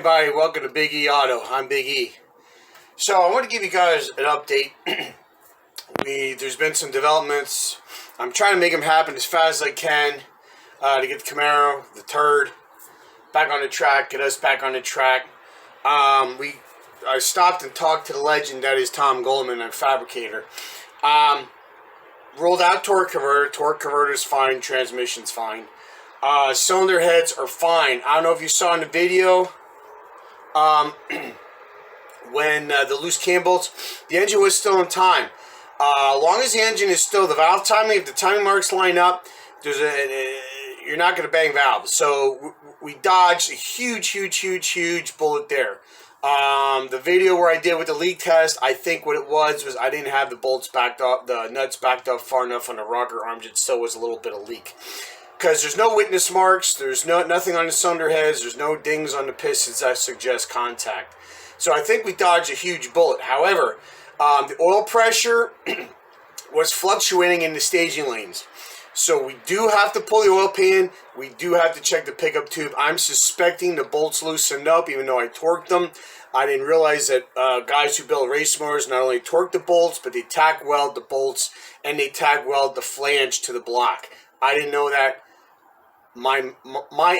everybody, welcome to Big E Auto. I'm Big E. So I want to give you guys an update. There's been some developments. I'm trying to make them happen as fast as I can to get the Camaro, the Turd, back on the track, get us back on the track. I stopped and talked to the legend that is Tom Goldman, a fabricator. Rolled out torque converter's fine, transmission's fine. Cylinder heads are fine. I don't know if you saw in the video when the loose cam bolts, the engine was still in time. As long as the engine is still, the valve timing, if the timing marks line up, you're not going to bang valves. So we dodged a huge bullet there. The video where I did with the leak test, I think what it was I didn't have the bolts backed up, the nuts backed up far enough on the rocker arms. It still was a little bit of leak. Because there's no witness marks, there's nothing on the cylinder heads, there's no dings on the pistons that suggest contact. So I think we dodged a huge bullet. However, the oil pressure was fluctuating in the staging lanes. So we do have to pull the oil pan, we do have to check the pickup tube. I'm suspecting the bolts loosened up even though I torqued them. I didn't realize that guys who build race motors not only torque the bolts, but they tack weld the bolts and they tack weld the flange to the block. I didn't know that. My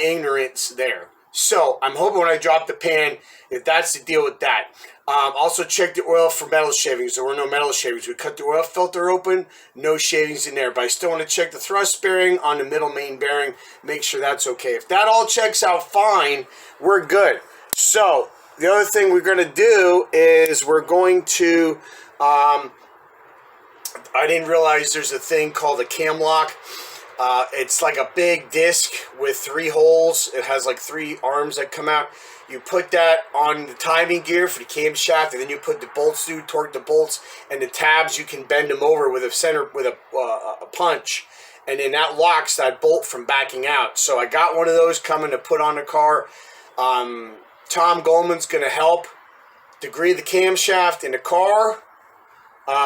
ignorance there. So I'm hoping when I drop the pan, if that's the deal with that. Also check the oil for metal shavings. There were no metal shavings. We cut the oil filter open, no shavings in there. But I still want to check the thrust bearing on the middle main bearing, make sure that's okay. If that all checks out fine, we're good. So the other thing we're going to do is we're going to, I didn't realize there's a thing called a cam lock. It's like a big disc with 3 holes. It has like 3 arms that come out. You put that on the timing gear for the camshaft, and then you put the bolts through, torque the bolts, and the tabs you can bend them over with a punch, and then that locks that bolt from backing out. So I got one of those coming to put on the car. Tom Goldman's going to help degree the camshaft in the car.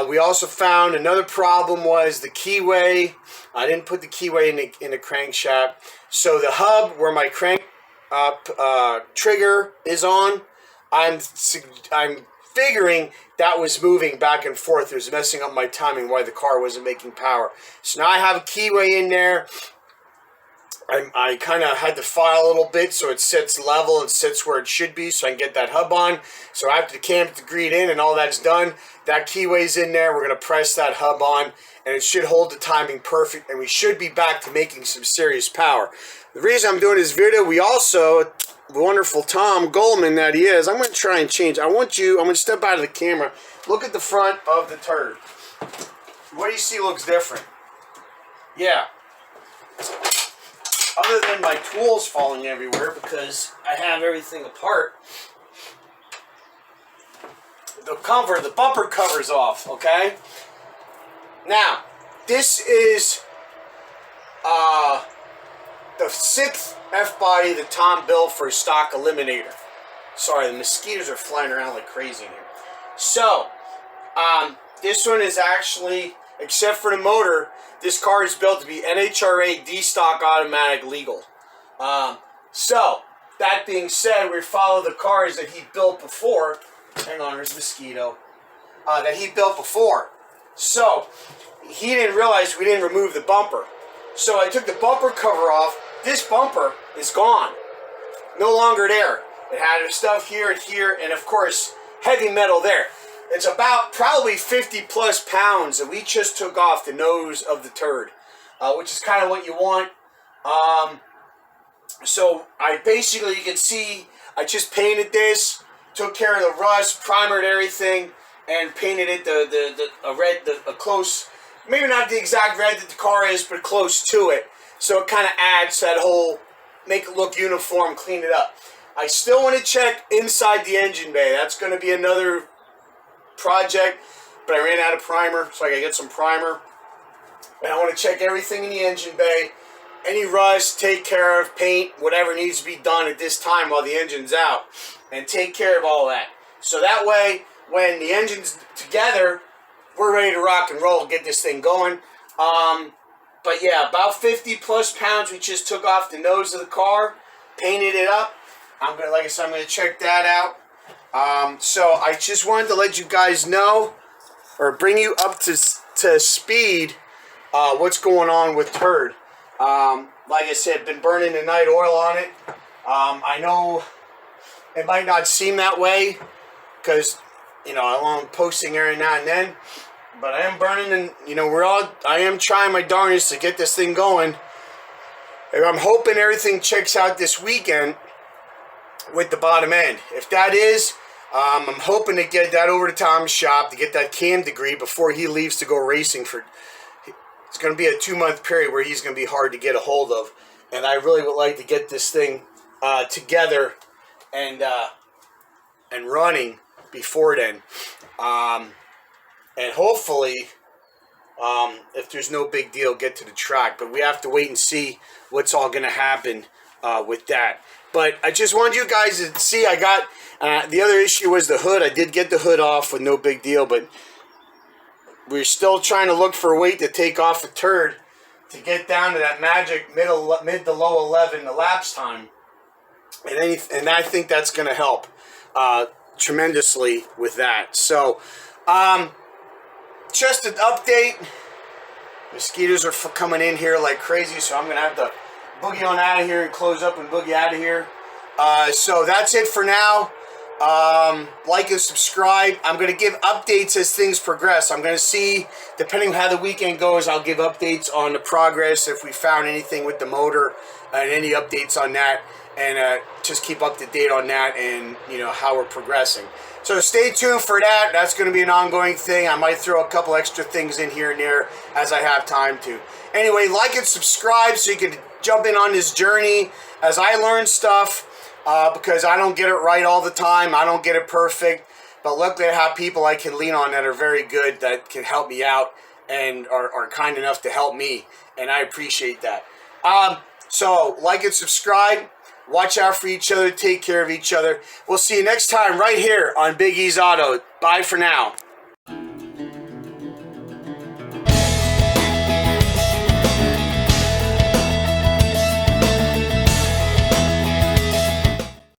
We also found another problem was the keyway. I didn't put the keyway in the crankshaft. So the hub where my crank trigger is on, I'm figuring that was moving back and forth. It was messing up my timing why the car wasn't making power. So now I have a keyway in there. I kind of had to file a little bit so it sits level and sits where it should be so I can get that hub on. So after the cam's degreed in and all that's done, that keyway's in there. We're going to press that hub on and it should hold the timing perfect and we should be back to making some serious power. The reason I'm doing this video, we also, the wonderful Tom Goldman that he is, I'm going to try and change. I'm going to step out of the camera. Look at the front of the Turd. What do you see looks different? Yeah. Other than my tools falling everywhere because I have everything apart, the bumper cover's off, okay? Now, this is the 6th F-body that Tom built for his stock Eliminator. Sorry, the mosquitoes are flying around like crazy in here. So, this one is actually, except for the motor, this car is built to be NHRA D-Stock automatic legal. So, that being said, we follow the cars that he built before. Hang on, there's a mosquito. That he built before. So, he didn't realize we didn't remove the bumper. So I took the bumper cover off. This bumper is gone. No longer there. It had stuff here and here, and of course, heavy metal there. It's about probably 50 plus pounds that we just took off the nose of the Turd, which is kind of what you want. So I basically, you can see, I just painted this, took care of the rust, primered everything, and painted it a close, maybe not the exact red that the car is, but close to it. So it kind of adds that whole, make it look uniform, clean it up. I still want to check inside the engine bay. That's going to be another project, but I ran out of primer, so I gotta get some primer. And I want to check everything in the engine bay. Any rust, take care of, paint, whatever needs to be done at this time while the engine's out. And take care of all that. So that way, when the engine's together, we're ready to rock and roll, get this thing going. But yeah, about 50 plus pounds we just took off the nose of the car, painted it up. like I said, I'm gonna check that out. So I just wanted to let you guys know, or bring you up to speed, what's going on with Turd. Like I said, been burning the night oil on it. I know it might not seem that way because, you know, I'm posting every now and then, but I am burning, and, you know, I am trying my darndest to get this thing going. And I'm hoping everything checks out this weekend with the bottom end. If that is, I'm hoping to get that over to Tom's shop to get that cam degree before he leaves to go racing for. It's going to be a 2-month period where he's going to be hard to get a hold of, and I really would like to get this thing together and running before then, and hopefully, if there's no big deal, get to the track. But we have to wait and see what's all going to happen with that. But I just wanted you guys to see. I got the other issue was the hood. I did get the hood off with no big deal, but we're still trying to look for a way to take off a Turd to get down to that magic mid to low 11 elapsed time, and I think that's going to help tremendously with that. So, just an update. Mosquitoes are coming in here like crazy, so I'm going to have to boogie on out of here and close up and boogie out of here. So that's it for now. Like and subscribe. I'm going to give updates as things progress. I'm going to see, depending on how the weekend goes, I'll give updates on the progress, if we found anything with the motor, and any updates on that, and just keep up to date on that, and, you know, how we're progressing. So stay tuned for that. That's going to be an ongoing thing. I might throw a couple extra things in here and there as I have time to. Anyway, like and subscribe so you can jump in on this journey as I learn stuff, because I don't get it right all the time. I don't get it perfect. But look at how people I can lean on that are very good, that can help me out and are kind enough to help me. And I appreciate that. So like and subscribe. Watch out for each other. Take care of each other. We'll see you next time right here on Big E's Auto. Bye for now.